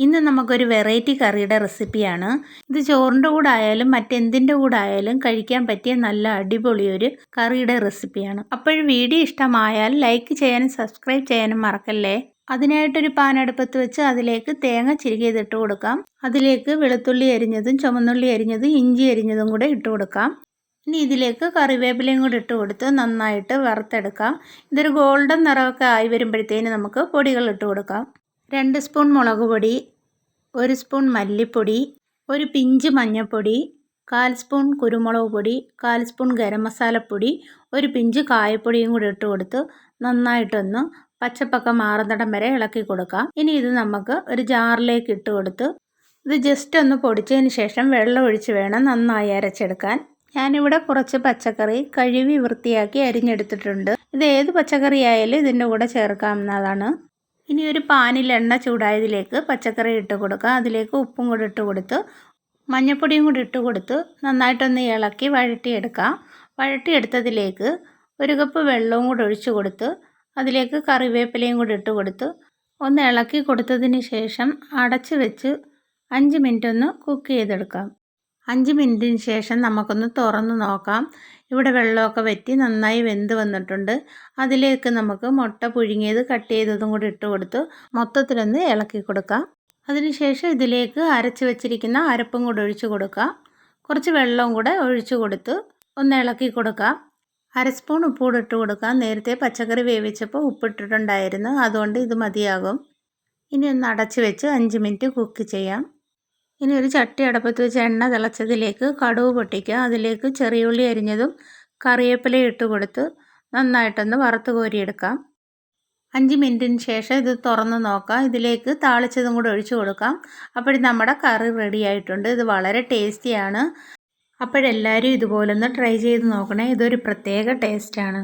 ഇന്ന് നമുക്കൊരു വെറൈറ്റി കറിയുടെ റെസിപ്പിയാണ്. ഇത് ചോറിൻ്റെ കൂടെ ആയാലും മറ്റെന്തിൻ്റെ കൂടെ ആയാലും കഴിക്കാൻ പറ്റിയ നല്ല അടിപൊളി ഒരു കറിയുടെ റെസിപ്പിയാണ്. അപ്പോൾ വീഡിയോ ഇഷ്ടമായാൽ ലൈക്ക് ചെയ്യാനും സബ്സ്ക്രൈബ് ചെയ്യാനും മറക്കല്ലേ. അതിനായിട്ടൊരു പാൻ അടുപ്പത്ത് വെച്ച് അതിലേക്ക് തേങ്ങ ചിരകിയതിട്ട് കൊടുക്കാം. അതിലേക്ക് വെളുത്തുള്ളി അരിഞ്ഞതും ചുമന്നുള്ളി അരിഞ്ഞതും ഇഞ്ചി അരിഞ്ഞതും കൂടെ ഇട്ട് കൊടുക്കാം. ഇനി ഇതിലേക്ക് കറിവേപ്പിലയും കൂടി ഇട്ട് കൊടുത്ത് നന്നായിട്ട് വറുത്തെടുക്കാം. ഇതൊരു ഗോൾഡൻ നിറമൊക്കെ ആയി വരുമ്പോഴത്തേന് നമുക്ക് പൊടികൾ ഇട്ട് കൊടുക്കാം. 2 സ്പൂൺ മുളക് പൊടി, 1 സ്പൂൺ മല്ലിപ്പൊടി, ഒരു പിഞ്ച് മഞ്ഞൾപ്പൊടി, 1/4 സ്പൂൺ കുരുമുളക് പൊടി, 1/4 സ്പൂൺ ഗരം മസാലപ്പൊടി, ഒരു പിഞ്ച് കായപ്പൊടിയും കൂടി ഇട്ട് കൊടുത്ത് നന്നായിട്ടൊന്ന് പച്ചപ്പൊക്കെ മാറുന്നിടം വരെ ഇളക്കി കൊടുക്കാം. ഇനി ഇത് നമുക്ക് ഒരു ജാറിലേക്ക് ഇട്ട് കൊടുത്ത് ഇത് ജസ്റ്റ് ഒന്ന് പൊടിച്ചതിന് ശേഷം വെള്ളം ഒഴിച്ച് വേണം നന്നായി അരച്ചെടുക്കാൻ. ഞാനിവിടെ കുറച്ച് പച്ചക്കറി കഴുകി വൃത്തിയാക്കി അരിഞ്ഞെടുത്തിട്ടുണ്ട്. ഇത് ഏത് പച്ചക്കറി ആയാലും ഇതിൻ്റെ കൂടെ ചേർക്കാവുന്നതാണ്. ഇനി ഒരു പാനിൽ എണ്ണ ചൂടായതിലേക്ക് പച്ചക്കറി ഇട്ട് കൊടുക്കുക. അതിലേക്ക് ഉപ്പും കൂടി ഇട്ട് കൊടുത്ത് മഞ്ഞൾപ്പൊടിയും കൂടി ഇട്ട് കൊടുത്ത് നന്നായിട്ടൊന്ന് ഇളക്കി വഴറ്റിയെടുക്കാം. വഴറ്റിയെടുത്തതിലേക്ക് 1 കപ്പ് വെള്ളവും കൂടി ഒഴിച്ച് കൊടുത്ത് അതിലേക്ക് കറിവേപ്പിലയും കൂടി ഇട്ട് കൊടുത്ത് ഒന്ന് ഇളക്കി കൊടുത്തതിന് ശേഷം അടച്ച് വെച്ച് 5 മിനിറ്റ് ഒന്ന് കുക്ക് ചെയ്തെടുക്കാം. 5 മിനിറ്റിന് ശേഷം നമുക്കൊന്ന് തുറന്ന് നോക്കാം. ഇവിടെ വെള്ളമൊക്കെ വറ്റി നന്നായി വെന്ത് വന്നിട്ടുണ്ട്. അതിലേക്ക് നമുക്ക് മുട്ട പുഴുങ്ങിയത് കട്ട് ചെയ്തതും കൂടി ഇട്ട് കൊടുത്ത് മൊത്തത്തിലൊന്ന് ഇളക്കി കൊടുക്കാം. അതിനുശേഷം ഇതിലേക്ക് അരച്ച് വെച്ചിരിക്കുന്ന അരപ്പും കൂടി ഒഴിച്ച് കൊടുക്കാം. കുറച്ച് വെള്ളവും കൂടെ ഒഴിച്ച് കൊടുത്ത് ഒന്ന് ഇളക്കി കൊടുക്കാം. 1/2 സ്പൂൺ ഉപ്പ് കൂടി ഇട്ട് കൊടുക്കാം. നേരത്തെ പച്ചക്കറി വേവിച്ചപ്പോൾ ഉപ്പിട്ടിട്ടുണ്ടായിരുന്നു, അതുകൊണ്ട് ഇത് മതിയാകും. ഇനി ഒന്ന് അടച്ച് വെച്ച് 5 മിനിറ്റ് കുക്ക് ചെയ്യാം. ഇനി ഒരു ചട്ടി അടുപ്പത്ത് വെച്ച് എണ്ണ തിളച്ചതിലേക്ക് കടുക് പൊട്ടിക്കുക. അതിലേക്ക് ചെറിയുള്ളി അരിഞ്ഞതും കറിവേപ്പിലയും ഇട്ട് കൊടുത്ത് നന്നായിട്ടൊന്ന് വറുത്ത് കോരിയെടുക്കാം. 5 മിനിറ്റിന് ശേഷം ഇത് തുറന്ന് നോക്കാം. ഇതിലേക്ക് താളിച്ചതും കൂടി ഒഴിച്ച് കൊടുക്കാം. അപ്പോഴും നമ്മുടെ കറി റെഡി ആയിട്ടുണ്ട്. ഇത് വളരെ ടേസ്റ്റിയാണ്. അപ്പോഴെല്ലാവരും ഇതുപോലൊന്ന് ട്രൈ ചെയ്ത് നോക്കണേ. ഇതൊരു പ്രത്യേക ടേസ്റ്റാണ്.